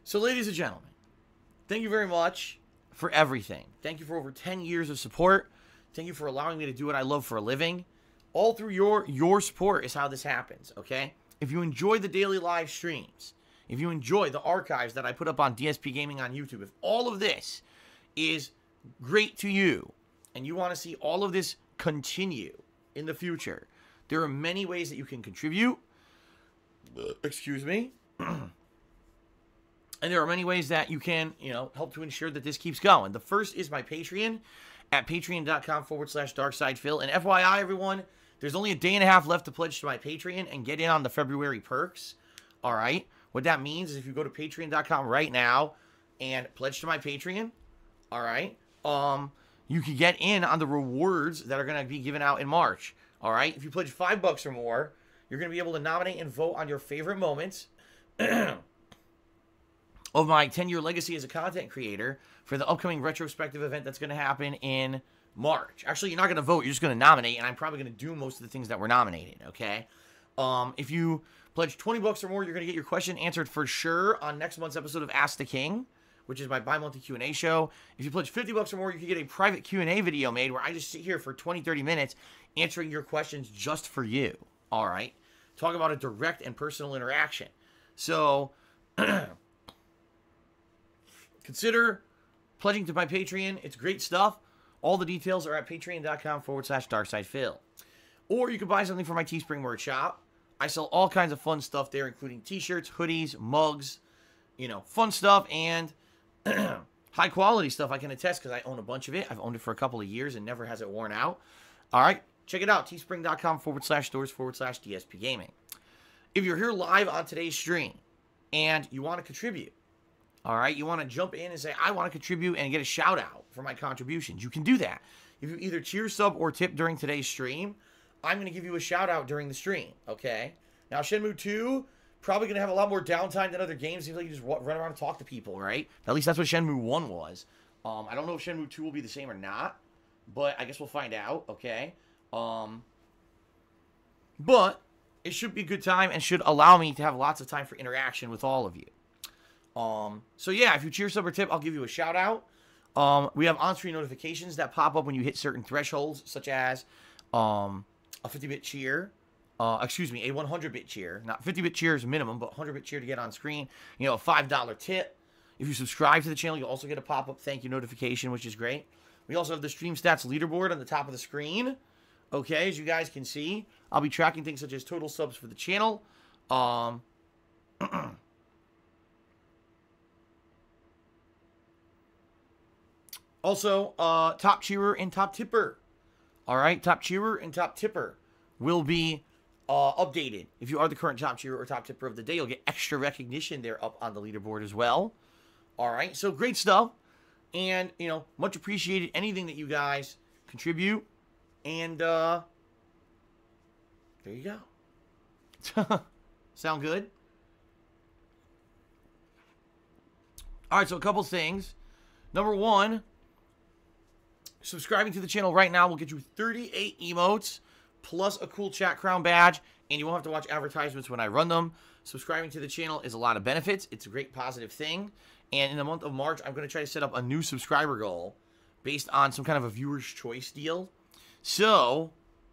So, ladies and gentlemen, thank you very much for everything. Thank you for over 10 years of support. Thank you for allowing me to do what I love for a living. All through your support is how this happens, okay? If you enjoy the daily live streams, if you enjoy the archives that I put up on DSPGaming on YouTube, if all of this is great to you and you want to see all of this continue in the future, there are many ways that you can contribute. Excuse me. And there are many ways that you can, help to ensure that this keeps going. The first is my Patreon at patreon.com/darksidefil. And FYI, everyone, there's only a day and a half left to pledge to my Patreon and get in on the February perks. All right? What that means is if you go to patreon.com right now and pledge to my Patreon, all right, you can get in on the rewards that are going to be given out in March. All right? If you pledge $5 or more, you're going to be able to nominate and vote on your favorite moments of my 10-year legacy as a content creator for the upcoming retrospective event that's going to happen in March. Actually, you're not going to vote. You're just going to nominate, and I'm probably going to do most of the things that were nominated, okay? If you pledge $20 or more, you're going to get your question answered for sure on next month's episode of Ask the King, which is my bi-monthly Q&A show. If you pledge $50 or more, you can get a private Q&A video made where I just sit here for 20, 30 minutes answering your questions just for you, all right? Talk about a direct and personal interaction. So consider pledging to my Patreon. It's great stuff. All the details are at patreon.com/darksidefil. Or you can buy something from my Teespring merch shop. I sell all kinds of fun stuff there, including t-shirts, hoodies, mugs, fun stuff, and high quality stuff. I can attest because I own a bunch of it. I've owned it for a couple of years and never has it worn out. All right, check it out. teespring.com/stores/DSPGaming. If you're here live on today's stream and you want to contribute, all right, you want to jump in and say, I want to contribute and get a shout out for my contributions, you can do that. If you either cheer, sub, or tip during today's stream, I'm going to give you a shout out during the stream, okay? Now, Shenmue 2, probably going to have a lot more downtime than other games. Seems like you just run around and talk to people, right? At least that's what Shenmue 1 was. I don't know if Shenmue 2 will be the same or not, but I guess we'll find out, okay? But it should be a good time and should allow me to have lots of time for interaction with all of you. So yeah, if you cheer, sub, or tip, I'll give you a shout out. We have on-screen notifications that pop up when you hit certain thresholds, such as a 50-bit cheer, a 100-bit cheer. Not 50-bit cheer is minimum, but 100-bit cheer to get on screen. A $5 tip. If you subscribe to the channel, you'll also get a pop-up thank you notification, which is great. We also have the Stream Stats leaderboard on the top of the screen. Okay, as you guys can see, I'll be tracking things such as total subs for the channel. Also, top cheerer and top tipper. All right, top cheerer and top tipper will be updated. If you are the current top cheerer or top tipper of the day, you'll get extra recognition there up on the leaderboard as well. All right, so great stuff. And, much appreciated anything that you guys contribute. And, there you go. Sound good? All right, so a couple things. Number one, subscribing to the channel right now will get you 38 emotes plus a cool chat crown badge, and you won't have to watch advertisements when I run them. Subscribing to the channel is a lot of benefits. It's a great positive thing. And in the month of March, I'm going to try to set up a new subscriber goal based on some kind of a viewer's choice deal. So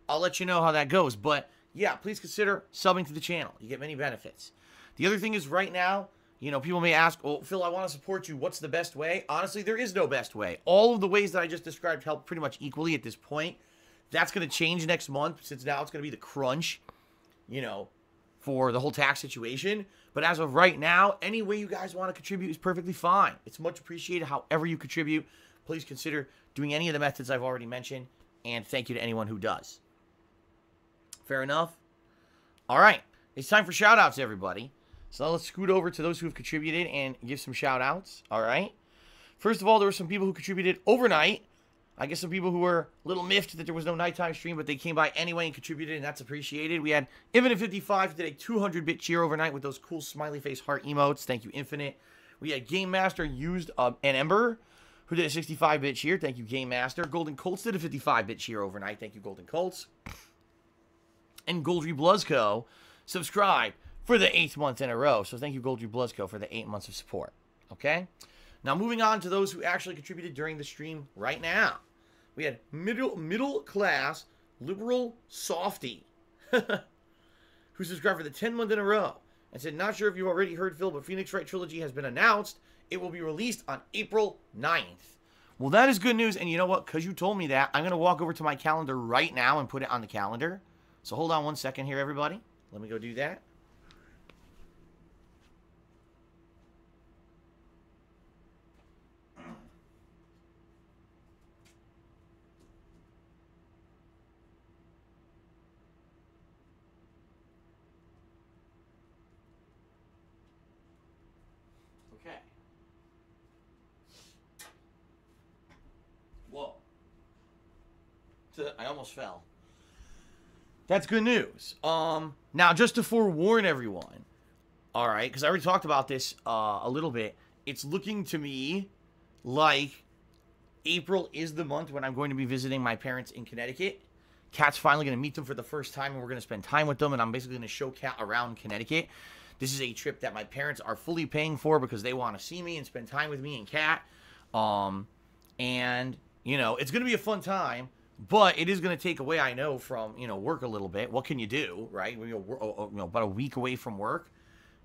I'll let you know how that goes. But yeah, please consider subbing to the channel. You get many benefits. The other thing is right now, people may ask, oh, Phil, I want to support you. What's the best way? Honestly, there is no best way. All of the ways that I just described help pretty much equally at this point. That's going to change next month since now it's going to be the crunch, for the whole tax situation. But as of right now, any way you guys want to contribute is perfectly fine. It's much appreciated however you contribute. Please consider doing any of the methods I've already mentioned. And thank you to anyone who does. Fair enough? All right. It's time for shout-outs, everybody. So let's scoot over to those who have contributed and give some shout-outs. All right. First of all, there were some people who contributed overnight. I guess some people who were a little miffed that there was no nighttime stream, but they came by anyway and contributed, and that's appreciated. We had Infinite55 who did a 200-bit cheer overnight with those cool smiley face heart emotes. Thank you, Infinite. We had Game Master used an Ember who did a 65-bit cheer. Thank you, Game Master. Golden Colts did a 55-bit cheer overnight. Thank you, Golden Colts. And Goldry Bluzco subscribed for the 8th month in a row. So thank you, Goldry Bluzco, for the 8 months of support. Okay? Now, moving on to those who actually contributed during the stream right now. We had middle class liberal softy who subscribed for the 10th month in a row and said, not sure if you already heard, Phil, but Phoenix Wright Trilogy has been announced. It will be released on April 9th. Well, that is good news, and you know what? Because you told me that, I'm going to walk over to my calendar right now and put it on the calendar. So hold on one second here, everybody. Let me go do that. Okay. Whoa. I almost fell. That's good news. Now, just to forewarn everyone, all right, because I already talked about this a little bit, it's looking to me like April is the month when I'm going to be visiting my parents in Connecticut. Kat's finally going to meet them for the first time, and we're going to spend time with them, and I'm basically going to show Kat around Connecticut. This is a trip that my parents are fully paying for because they want to see me and spend time with me and Kat. And, you know, it's going to be a fun time, but it is going to take away, I know, from, you know, work a little bit. What can you do, right? We're about a week away from work,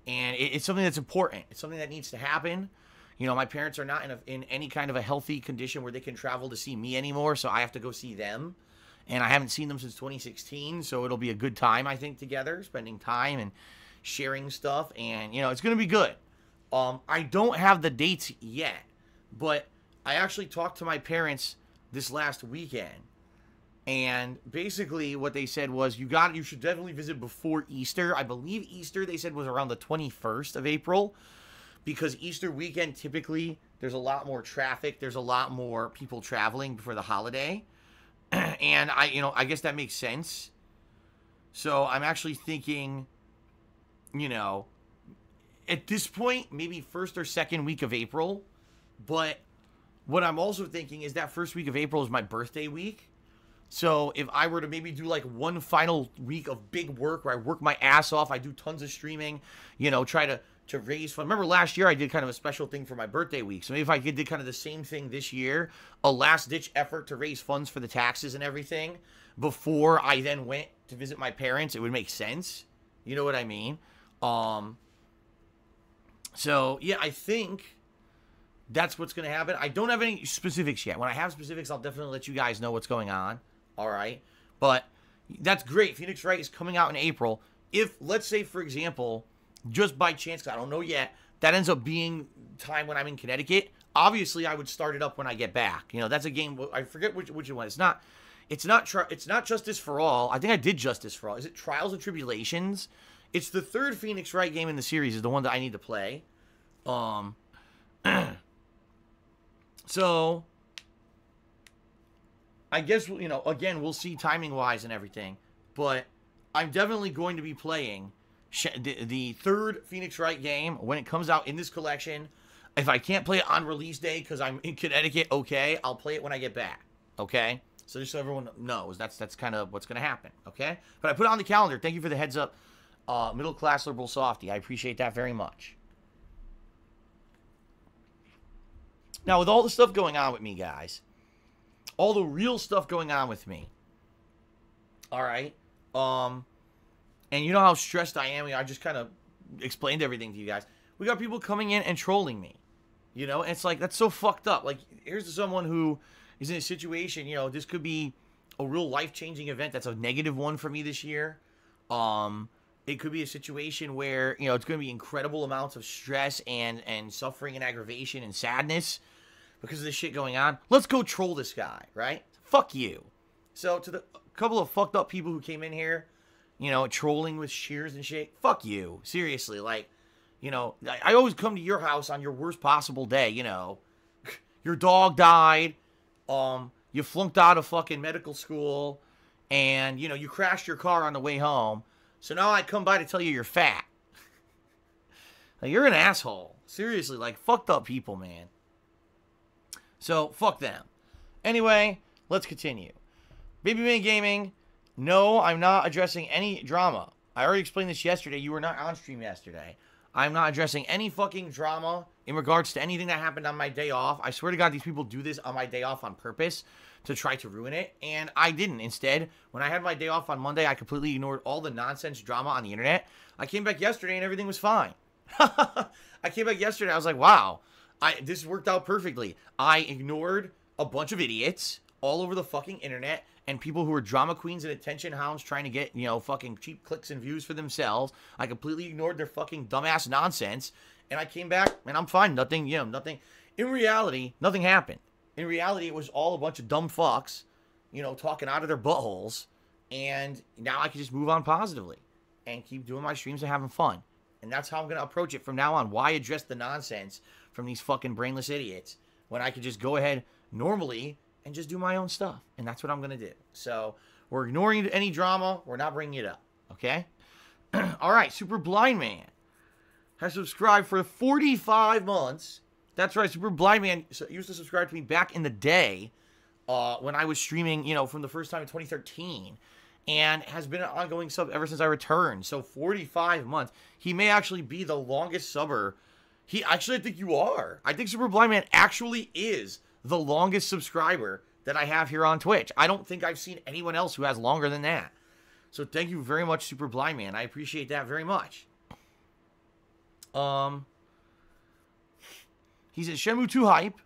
and it's something that's important. It's something that needs to happen. You know, my parents are not in any kind of a healthy condition where they can travel to see me anymore, so I have to go see them. And I haven't seen them since 2016, so it'll be a good time, I think, together, spending time and sharing stuff, and, you know, it's going to be good. I don't have the dates yet, but I actually talked to my parents this last weekend, and basically what they said was, you should definitely visit before Easter. I believe Easter, they said, was around the 21st of April, because Easter weekend, typically, there's a lot more traffic, there's a lot more people traveling before the holiday, and I guess that makes sense. So I'm actually thinking, you know, at this point, maybe first or second week of April. But what I'm also thinking is that first week of April is my birthday week. So if I were to maybe do like one final week of big work where I work my ass off, I do tons of streaming, you know, try to raise funds. Remember last year I did kind of a special thing for my birthday week. So maybe if I did kind of the same thing this year, a last-ditch effort to raise funds for the taxes and everything before I then went to visit my parents, it would make sense. You know what I mean? So, yeah, I think that's what's going to happen. I don't have any specifics yet. When I have specifics, I'll definitely let you guys know what's going on. All right? But that's great. Phoenix Wright is coming out in April. If, let's say, for example, just by chance, 'cause I don't know yet, that ends up being time when I'm in Connecticut, obviously I would start it up when I get back. You know, that's a game, I forget which one. It's not Justice for All. I think I did Justice for All. Is it Trials and Tribulations? It's the third Phoenix Wright game in the series, is the one that I need to play. So I guess, you know, again, we'll see timing-wise and everything. But I'm definitely going to be playing the third Phoenix Wright game when it comes out in this collection. If I can't play it on release day because I'm in Connecticut, okay, I'll play it when I get back, okay? So just so everyone knows, that's kind of what's going to happen, okay? But I put it on the calendar. Thank you for the heads up, middle-class liberal softy. I appreciate that very much. Now, with all the stuff going on with me, guys, all the real stuff going on with me, all right, and you know how stressed I am. I just kind of explained everything to you guys. We got people coming in and trolling me, you know, and it's like, that's so fucked up. Like, here's someone who is in a situation, you know, this could be a real life-changing event that's a negative one for me this year. It could be a situation where, you know, it's going to be incredible amounts of stress and suffering and aggravation and sadness because of this shit going on. Let's go troll this guy, right? Fuck you. So to the couple of fucked up people who came in here, you know, trolling with shears and shit, fuck you. Seriously, like, you know, I always come to your house on your worst possible day, you know. Your dog died, you flunked out of fucking medical school, and, you know, you crashed your car on the way home. So now I come by to tell you you're fat. Like, you're an asshole. Seriously, like, fucked up people, man. So, fuck them. Anyway, let's continue. Baby Man Gaming, no, I'm not addressing any drama. I already explained this yesterday. You were not on stream yesterday. I'm not addressing any fucking drama in regards to anything that happened on my day off. I swear to God, these people do this on my day off on purpose to try to ruin it, and I didn't. Instead, when I had my day off on Monday, I completely ignored all the nonsense drama on the internet. I came back yesterday and everything was fine. I came back yesterday, I was like, wow, this worked out perfectly. I ignored a bunch of idiots all over the fucking internet and people who are drama queens and attention hounds trying to get, fucking cheap clicks and views for themselves. I completely ignored their fucking dumbass nonsense, and I came back and I'm fine. Nothing. In reality, nothing happened. In reality, it was all a bunch of dumb fucks, talking out of their buttholes, and now I can just move on positively and keep doing my streams and having fun. And that's how I'm going to approach it from now on. Why address the nonsense from these fucking brainless idiots when I could just go ahead normally and just do my own stuff? And that's what I'm going to do. So we're ignoring any drama. We're not bringing it up. Okay? All right. Super Blind Man has subscribed for 45 months. That's right. Super Blind Man used to subscribe to me back in the day when I was streaming, from the first time in 2013. And has been an ongoing sub ever since I returned. So 45 months. He may actually be the longest subber. I think you are. I think Super Blind Man actually is the longest subscriber that I have here on Twitch. I don't think I've seen anyone else who has longer than that. So thank you very much, Super Blind Man. I appreciate that very much. He says, Shenmue 2 hype.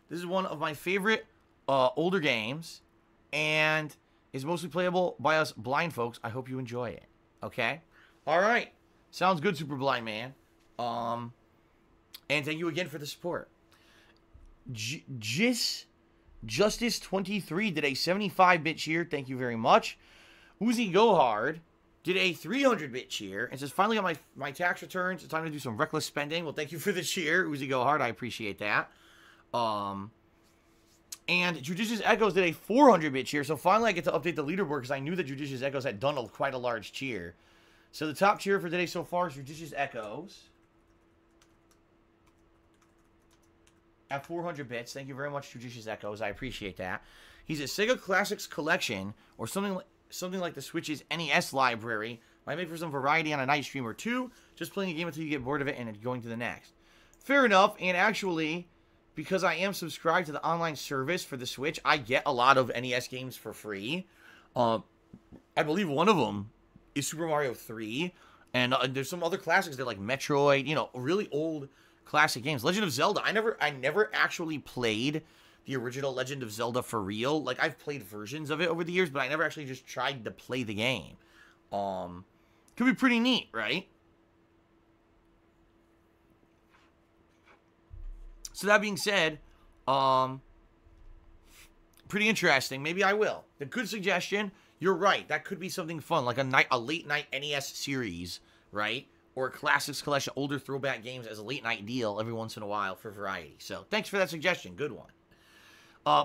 This is one of my favorite older games. And is mostly playable by us blind folks. I hope you enjoy it. Okay? All right. Sounds good, Super Blind Man. And thank you again for the support. Justice23 did a 75-bit cheer. Thank you very much. Uzi Go Hard did a 300-bit cheer and says, finally got my tax returns. It's time to do some reckless spending. Well, thank you for the cheer, Uzi Go Hard. I appreciate that. And Judicious Echoes did a 400-bit cheer. So finally I get to update the leaderboard because I knew that Judicious Echoes had done quite a large cheer. So the top cheer for today so far is Judicious Echoes at 400 bits. Thank you very much, Judicious Echoes. I appreciate that. He's a Sega Classics Collection or something like the Switch's NES library. Might make for some variety on a night stream or two. Just playing a game until you get bored of it and going to the next. Fair enough. And actually, because I am subscribed to the online service for the Switch, I get a lot of NES games for free. I believe one of them is Super Mario 3. And there's some other classics that like Metroid, really old classic games. Legend of Zelda. I never actually played the original Legend of Zelda for real. Like, I've played versions of it over the years, but I never actually just tried to play the game. Could be pretty neat, right? So that being said, pretty interesting. Maybe I will. A good suggestion. You're right. That could be something fun, like a late night NES series, right? Or a classics collection, older throwback games as a late night deal every once in a while for variety. So thanks for that suggestion. Good one.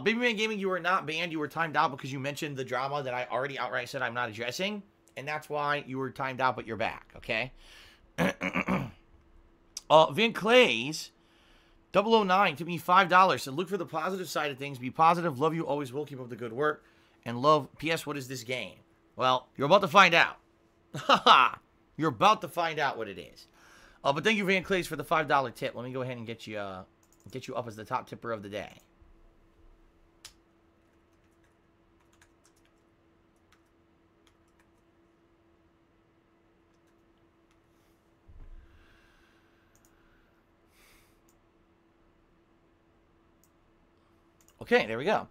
Baby Man Gaming, you were not banned. You were timed out because you mentioned the drama that I already outright said I'm not addressing, and that's why you were timed out, but you're back. Okay. Van Clays 009 took me $5. Said, look for the positive side of things. Be positive. Love you. Always will. Keep up the good work. And love. P.S. What is this game? Well, you're about to find out. You're about to find out what it is. But thank you, Van Clays, for the $5 tip. Let me go ahead and get you up as the top tipper of the day. Okay, there we go.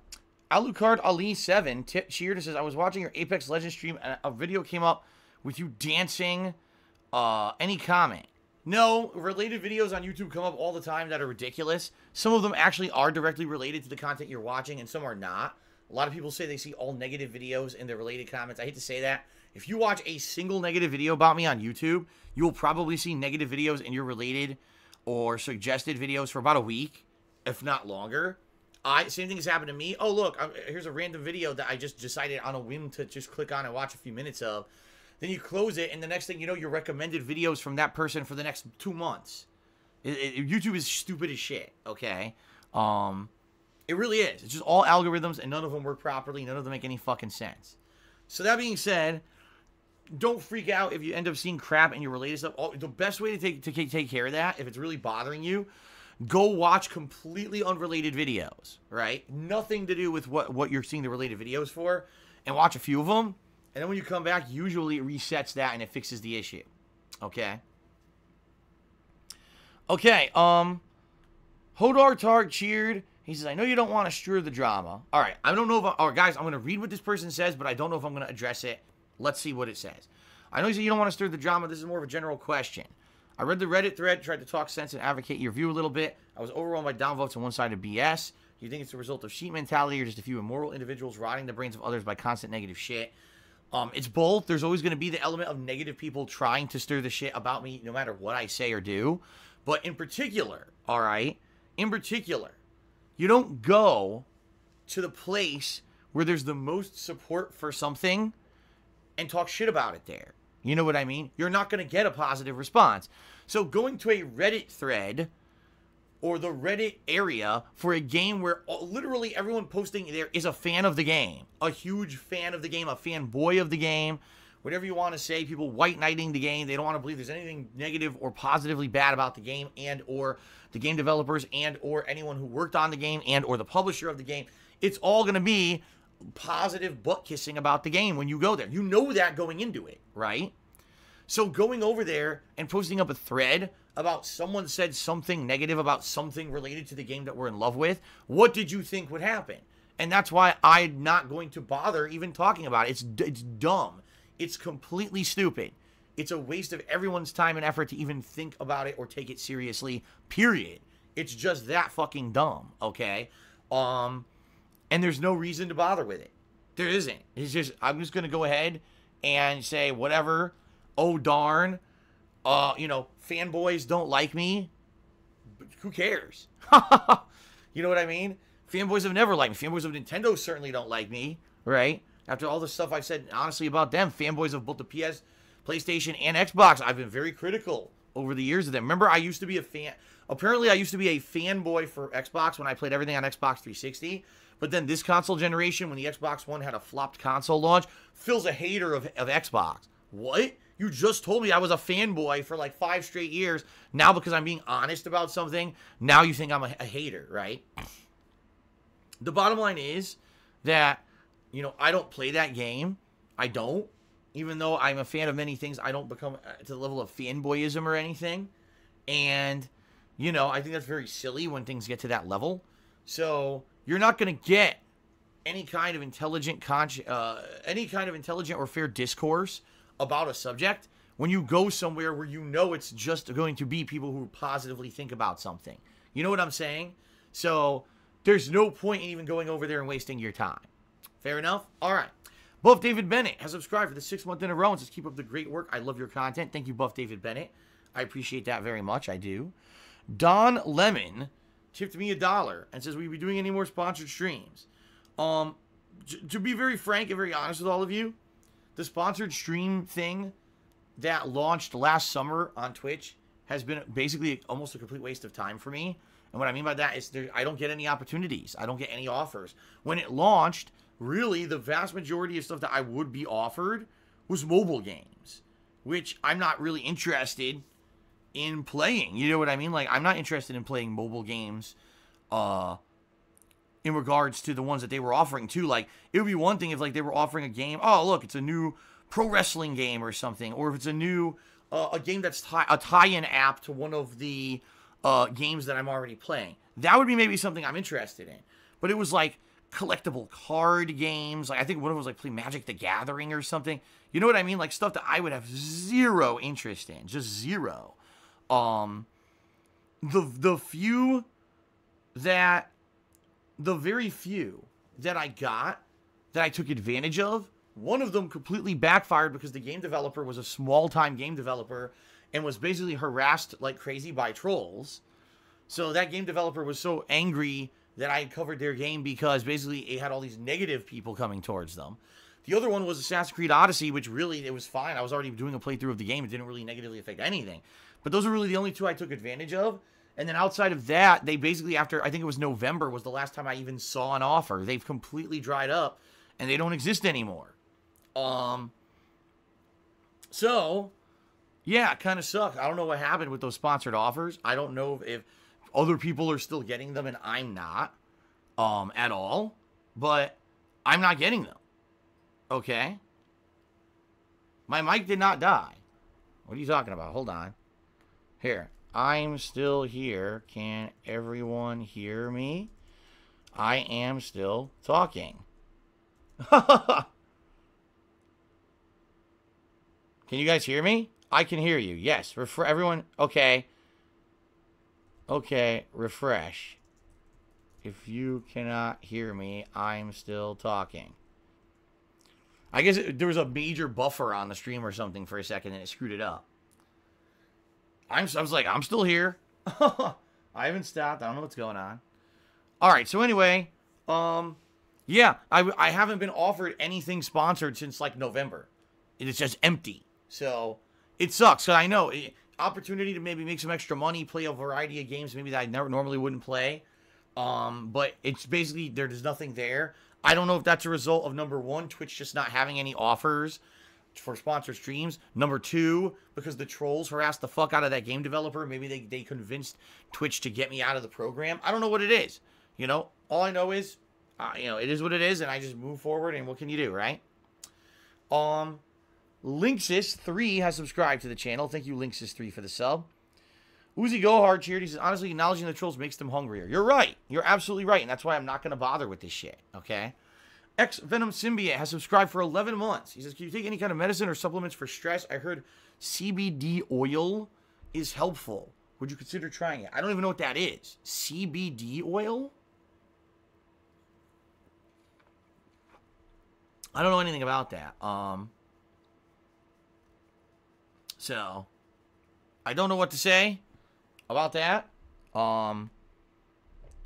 Alucard Ali 7 tip cheered and says, I was watching your Apex Legends stream and a video came up with you dancing. Any comment? No, related videos on YouTube come up all the time that are ridiculous. Some of them actually are directly related to the content you're watching and some are not. A lot of people say they see all negative videos in the related comments. I hate to say that. If you watch a single negative video about me on YouTube, you will probably see negative videos in your related or suggested videos for about a week, if not longer. Same thing has happened to me. Oh, look, here's a random video that I just decided on a whim to just click on and watch a few minutes of. Then you close it, and the next thing you know, you're recommended videos from that person for the next 2 months. YouTube is stupid as shit, okay? It really is. It's just all algorithms, and none of them work properly. None of them make any fucking sense. So that being said, don't freak out if you end up seeing crap in your related stuff. The best way to take care of that, if it's really bothering you, go watch completely unrelated videos, right? Nothing to do with what you're seeing the related videos for, and watch a few of them. And then when you come back, usually it resets that and it fixes the issue. Okay? Okay, Hodar Targ cheered. He says, I know you don't want to stir the drama. All right, I don't know if... All right, guys, I'm going to read what this person says, but I don't know if I'm going to address it. Let's see what it says. I know you said you don't want to stir the drama. This is more of a general question. I read the Reddit thread, tried to talk sense and advocate your view a little bit. I was overwhelmed by downvotes and one-sided BS. Do you think it's a result of sheep mentality or just a few immoral individuals rotting the brains of others by constant negative shit? It's both. There's always going to be the element of negative people trying to stir the shit about me no matter what I say or do. But in particular, all right, in particular, you don't go to the place where there's the most support for something and talk shit about it there. You know what I mean? You're not going to get a positive response. So going to a Reddit thread or the Reddit area for a game where literally everyone posting there is a fan of the game, a huge fan of the game, a fanboy of the game, whatever you want to say, people white knighting the game. They don't want to believe there's anything negative or positively bad about the game and or the game developers and or anyone who worked on the game and or the publisher of the game. It's all going to be positive butt kissing about the game when you go there. You know that going into it, right? So going over there and posting up a thread about someone said something negative about something related to the game that we're in love with, what did you think would happen? And that's why I'm not going to bother even talking about it. It's dumb. It's completely stupid. It's a waste of everyone's time and effort to even think about it or take it seriously, period. It's just that fucking dumb, okay? And there's no reason to bother with it. There isn't. It's just, I'm just going to go ahead and say whatever. Oh, darn. You know, fanboys don't like me. But who cares? You know what I mean? Fanboys have never liked me. Fanboys of Nintendo certainly don't like me, right? After all the stuff I've said, honestly, about them, fanboys of both the PS, PlayStation, and Xbox, I've been very critical over the years of them. Remember, I used to be a fan. Apparently, I used to be a fanboy for Xbox when I played everything on Xbox 360. But then this console generation, when the Xbox One had a flopped console launch, Phil's a hater of Xbox. What? You just told me I was a fanboy for like 5 straight years. Now, because I'm being honest about something, now you think I'm a hater, right? The bottom line is that, you know, I don't play that game. I don't. Even though I'm a fan of many things, I don't become to the level of fanboyism or anything. And, you know, I think that's very silly when things get to that level. So you're not going to get any kind of intelligent or fair discourse about a subject when you go somewhere where you know it's just going to be people who positively think about something. You know what I'm saying? So there's no point in even going over there and wasting your time. Fair enough? All right. Buff David Bennett has subscribed for the 6th month in a row and says, keep up the great work. I love your content. Thank you, Buff David Bennett. I appreciate that very much. I do. Don Lemon tipped me $1 and says, will you be doing any more sponsored streams? To be very frank and very honest with all of you, the sponsored stream thing that launched last summer on Twitch has been basically almost a complete waste of time for me. And what I mean by that is I don't get any opportunities. I don't get any offers. When it launched, really, the vast majority of stuff that I would be offered was mobile games, which I'm not really interested in playing. You know what I mean? Like, I'm not interested in playing mobile games in regards to the ones that they were offering, too. Like, it would be one thing if, like, they were offering a game. Oh, look, it's a new pro wrestling game or something. Or if it's a new, a game that's a tie-in app to one of the games that I'm already playing. That would be maybe something I'm interested in. But it was, like, collectible card games. Like, I think one of them was, like, play Magic the Gathering or something. You know what I mean? Like, stuff that I would have zero interest in. Just zero. The very few that I got, that I took advantage of, one of them completely backfired because the game developer was a small-time game developer and was basically harassed like crazy by trolls. So that game developer was so angry that I covered their game because basically it had all these negative people coming towards them. The other one was Assassin's Creed Odyssey, which really, it was fine. I was already doing a playthrough of the game. It didn't really negatively affect anything. But those are really the only two I took advantage of. And then outside of that, they basically, after, I think it was November, was the last time I even saw an offer. They've completely dried up, and they don't exist anymore. So, yeah, it kind of sucks. I don't know what happened with those sponsored offers. I don't know if other people are still getting them and I'm not at all. But I'm not getting them. Okay? My mic did not die. What are you talking about? Hold on. Here. I'm still here. Can everyone hear me? I am still talking. Can you guys hear me? I can hear you. Yes. Everyone. Okay. Okay. Refresh. If you cannot hear me, I'm still talking. I guess there was a major buffer on the stream or something for a second and it screwed it up. I was like, I'm still here. I haven't stopped. I don't know what's going on. All right. So anyway, yeah, I haven't been offered anything sponsored since like November. It's just empty. So it sucks. So I know opportunity to maybe make some extra money, play a variety of games maybe that I normally wouldn't play. But it's basically there's nothing there. I don't know if that's a result of number one, Twitch just not having any offers for sponsored streams. Number two, because the trolls harassed the fuck out of that game developer. Maybe they convinced Twitch to get me out of the program. I don't know what it is. You know, all I know is, you know, it is what it is, and I just move forward. And what can you do, right? Linksys3 has subscribed to the channel. Thank you, Linksys3, for the sub. Uzi Gohard cheered. He says, honestly, acknowledging the trolls makes them hungrier. You're right. You're absolutely right. And that's why I'm not going to bother with this shit. Okay? Venom Symbiote has subscribed for 11 months. He says, can you take any kind of medicine or supplements for stress? I heard CBD oil is helpful. Would you consider trying it? I don't even know what that is. CBD oil? I don't know anything about that. So, I don't know what to say about that.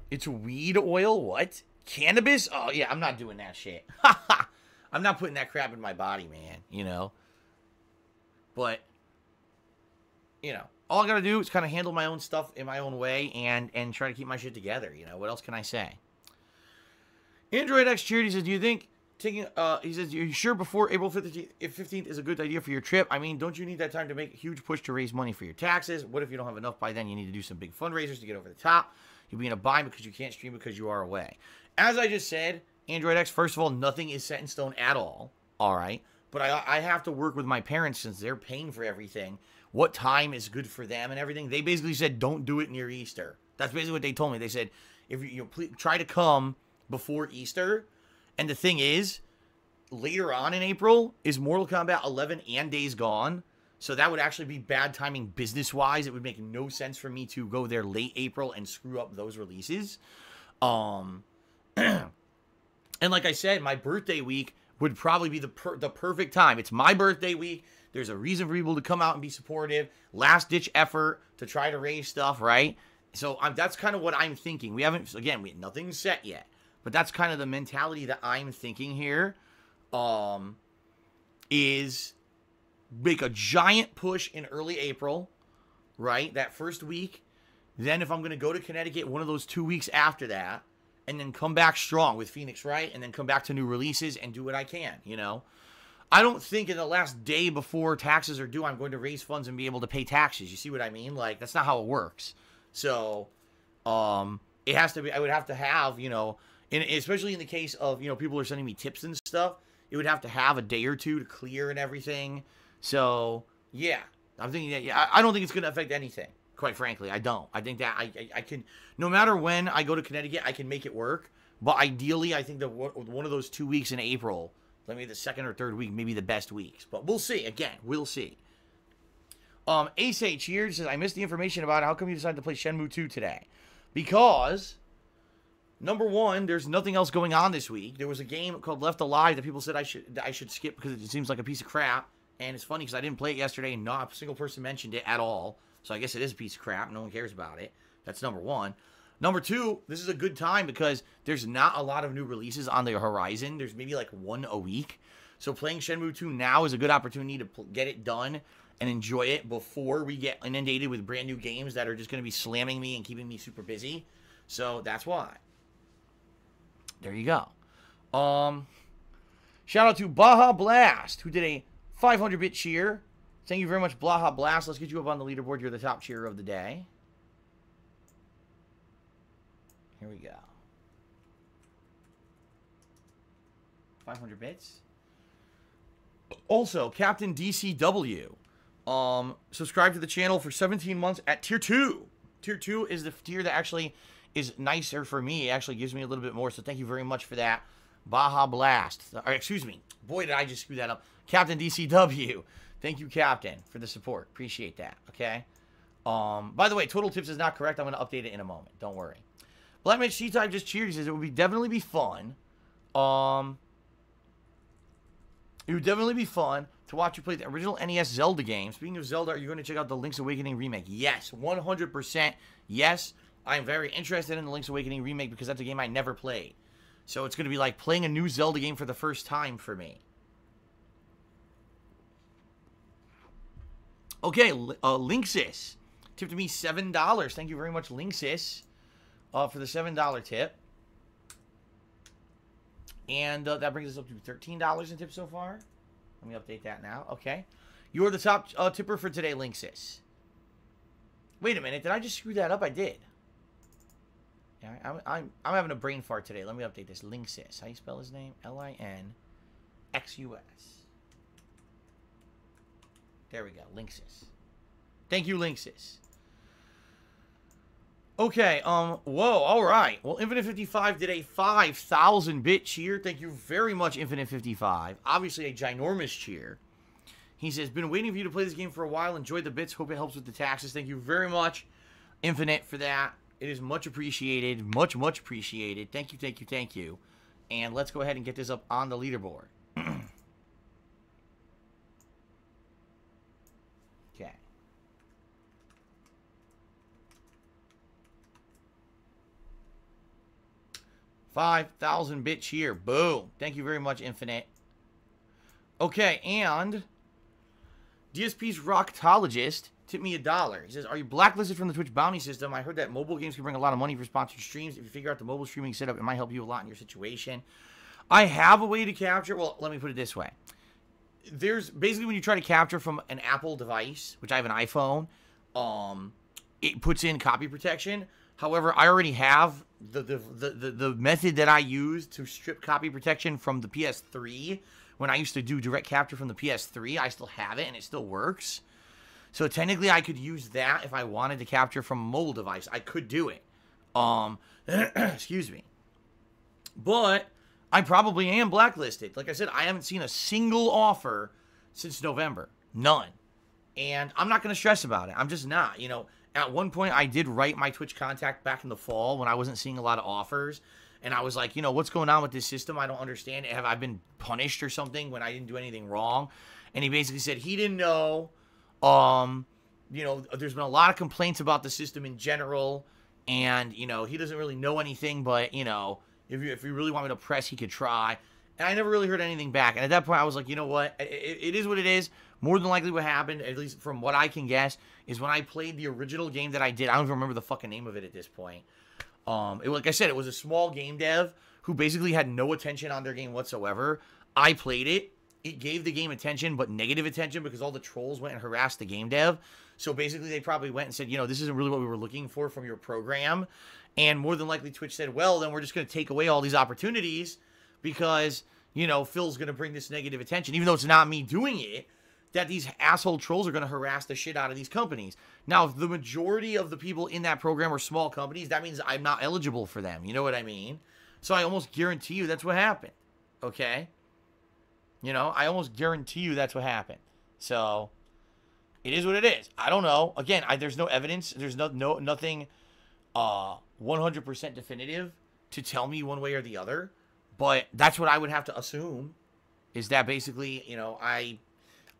It's weed oil. What? Cannabis? Oh, yeah, I'm not doing that shit. I'm not putting that crap in my body, man, you know. But, you know, all I got to do is kind of handle my own stuff in my own way and try to keep my shit together, you know. What else can I say? Android X Charity says, do you think taking, he says, are you sure before April 15th is a good idea for your trip? I mean, don't you need that time to make a huge push to raise money for your taxes? What if you don't have enough by then? You need to do some big fundraisers to get over the top. You'll be in a bind because you can't stream because you are away. As I just said, Android X, first of all, nothing is set in stone at all. All right. But I have to work with my parents since they're paying for everything. What time is good for them and everything. They basically said, don't do it near Easter. That's basically what they told me. They said, if you please try to come before Easter. And the thing is, later on in April is Mortal Kombat 11 and Days Gone. So that would actually be bad timing business-wise. It would make no sense for me to go there late April and screw up those releases. And like I said, my birthday week would probably be the perfect time. It's my birthday week. There's a reason for people to come out and be supportive. Last-ditch effort to try to raise stuff, right? So that's kind of what I'm thinking. Nothing's set yet. But that's kind of the mentality that I'm thinking here. Is make a giant push in early April, right? That first week. Then if I'm going to go to Connecticut, one of those 2 weeks after that. And then come back strong with Phoenix, right? And then come back to new releases and do what I can, you know? I don't think in the last day before taxes are due, I'm going to raise funds and be able to pay taxes. You see what I mean? Like, that's not how it works. So, it has to be, I would have to have, you know, especially in the case of, you know, people are sending me tips and stuff, it would have to have a day or two to clear and everything. So, yeah. I'm thinking that, yeah, I don't think it's going to affect anything. Quite frankly, I don't. I think that I can, no matter when I go to Connecticut, I can make it work. But ideally, I think that one of those 2 weeks in April, maybe the second or third week, maybe the best weeks. But we'll see. Again, we'll see. ACK here says, I missed the information about it. How come you decided to play Shenmue 2 today? Because, number one, there's nothing else going on this week. There was a game called Left Alive that people said I should skip because it seems like a piece of crap. And it's funny because I didn't play it yesterday and not a single person mentioned it at all. So I guess it is a piece of crap. No one cares about it. That's number one. Number two, this is a good time because there's not a lot of new releases on the horizon. There's maybe like one a week. So playing Shenmue 2 now is a good opportunity to get it done and enjoy it before we get inundated with brand new games that are just going to be slamming me and keeping me super busy. So that's why. There you go. Shout out to Baja Blast, who did a 500-bit cheer. Thank you very much, Blaha Blast. Let's get you up on the leaderboard. You're the top cheerer of the day. Here we go. 500 bits. Also, Captain DCW. Subscribe to the channel for 17 months at Tier 2. Tier 2 is the tier that actually is nicer for me. It actually gives me a little bit more, so thank you very much for that. Baja Blast. Or, excuse me. Boy, did I just screw that up. Captain DCW. Thank you, Captain, for the support. Appreciate that, okay? By the way, Total Tips is not correct. I'm going to update it in a moment. Don't worry. Black Mitch C-Type just cheered. He says it would definitely be fun. It would definitely be fun to watch you play the original NES Zelda game. Speaking of Zelda, are you going to check out the Link's Awakening remake? Yes, 100% yes. I am very interested in the Link's Awakening remake because that's a game I never played. So it's going to be like playing a new Zelda game for the first time for me. Okay, Linksys tipped me $7. Thank you very much, Linksys, for the $7 tip. And that brings us up to $13 in tips so far. Let me update that now. Okay. You're the top tipper for today, Linksys. Wait a minute. Did I just screw that up? I did. Yeah, I'm having a brain fart today. Let me update this. Linksys. How do you spell his name? L-I-N-X-U-S. There we go. Linksys. Thank you, Linksys. Okay, whoa, all right. Well, Infinite55 did a 5,000-bit cheer. Thank you very much, Infinite55. Obviously, a ginormous cheer. He says, been waiting for you to play this game for a while. Enjoyed the bits. Hope it helps with the taxes. Thank you very much, Infinite, for that. It is much appreciated. Much, much appreciated. Thank you, thank you, thank you. And let's go ahead and get this up on the leaderboard. Okay. $5,000-bit cheer. Boom. Thank you very much, Infinite. Okay, and DSP's Rocktologist tipped me $1. He says, are you blacklisted from the Twitch bounty system? I heard that mobile games can bring a lot of money for sponsored streams. If you figure out the mobile streaming setup, it might help you a lot in your situation. I have a way to capture. Well, let me put it this way. There's basically when you try to capture from an Apple device, which I have an iPhone, it puts in copy protection. However, I already have the method that I use to strip copy protection from the PS3. When I used to do direct capture from the PS3, I still have it and it still works. So technically, I could use that if I wanted to capture from a mobile device. I could do it. Excuse me. But I probably am blacklisted. Like I said, I haven't seen a single offer since November. None. And I'm not going to stress about it. I'm just not. You know, at one point, I did write my Twitch contact back in the fall when I wasn't seeing a lot of offers. And I was like, you know, what's going on with this system? I don't understand. Have I been punished or something when I didn't do anything wrong? And he basically said he didn't know. You know, there's been a lot of complaints about the system in general. And, you know, he doesn't really know anything. But, you know, if you really want me to press, he could try. And I never really heard anything back. And at that point, I was like, you know what? It is what it is. More than likely what happened, at least from what I can guess, is when I played the original game that I did. I don't even remember the fucking name of it at this point. Like I said, it was a small game dev who basically had no attention on their game whatsoever. I played it. It gave the game attention, but negative attention because all the trolls went and harassed the game dev. So basically, they probably went and said, you know, this isn't really what we were looking for from your program. And more than likely, Twitch said, well, then we're just going to take away all these opportunities because, you know, Phil's going to bring this negative attention, even though it's not me doing it, that these asshole trolls are going to harass the shit out of these companies. Now, if the majority of the people in that program are small companies, that means I'm not eligible for them. You know what I mean? So I almost guarantee you that's what happened. Okay? You know, I almost guarantee you that's what happened. So, it is what it is. I don't know. Again, there's no evidence. There's nothing 100% definitive to tell me one way or the other. But that's what I would have to assume. Is that basically, you know, I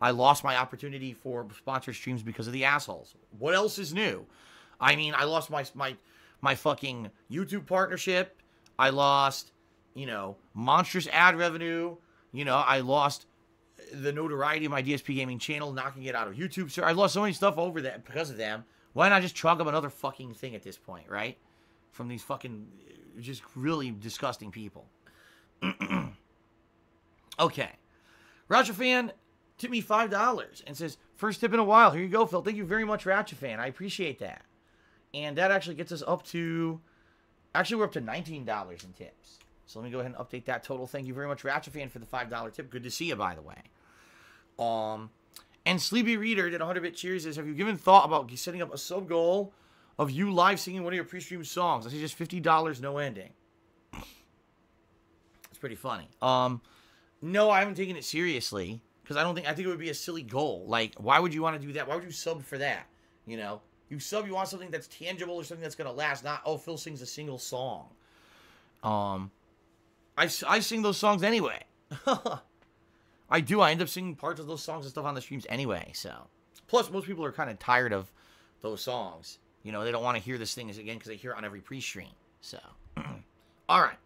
lost my opportunity for sponsored streams because of the assholes. What else is new? I mean, I lost my fucking YouTube partnership. I lost, you know, monstrous ad revenue. You know, I lost the notoriety of my DSPGaming channel, knocking it out of YouTube. So I lost so many stuff over that because of them. Why not just chalk up another fucking thing at this point, right? From these fucking just really disgusting people. Okay. Roger Fan tipped me $5 and says, first tip in a while. Here you go, Phil. Thank you very much, Ratchet Fan. I appreciate that. And that actually gets us up to, actually we're up to $19 in tips. So let me go ahead and update that total. Thank you very much, Ratchet Fan, for the $5 tip. Good to see you, by the way. And Sleepy Reader did 100-bit cheers. Says, have you given thought about setting up a sub goal of you live singing one of your pre-stream songs? I say just $50, no ending. It's pretty funny. No, I haven't taken it seriously because I think it would be a silly goal. Like, why would you want to do that? Why would you sub for that? You know, you want something that's tangible or something that's gonna last. Not, oh, Phil sings a single song. I sing those songs anyway. I do. I end up singing parts of those songs and stuff on the streams anyway. So, plus most people are kind of tired of those songs. You know, they don't want to hear this thing again because they hear it on every pre-stream. So, all right.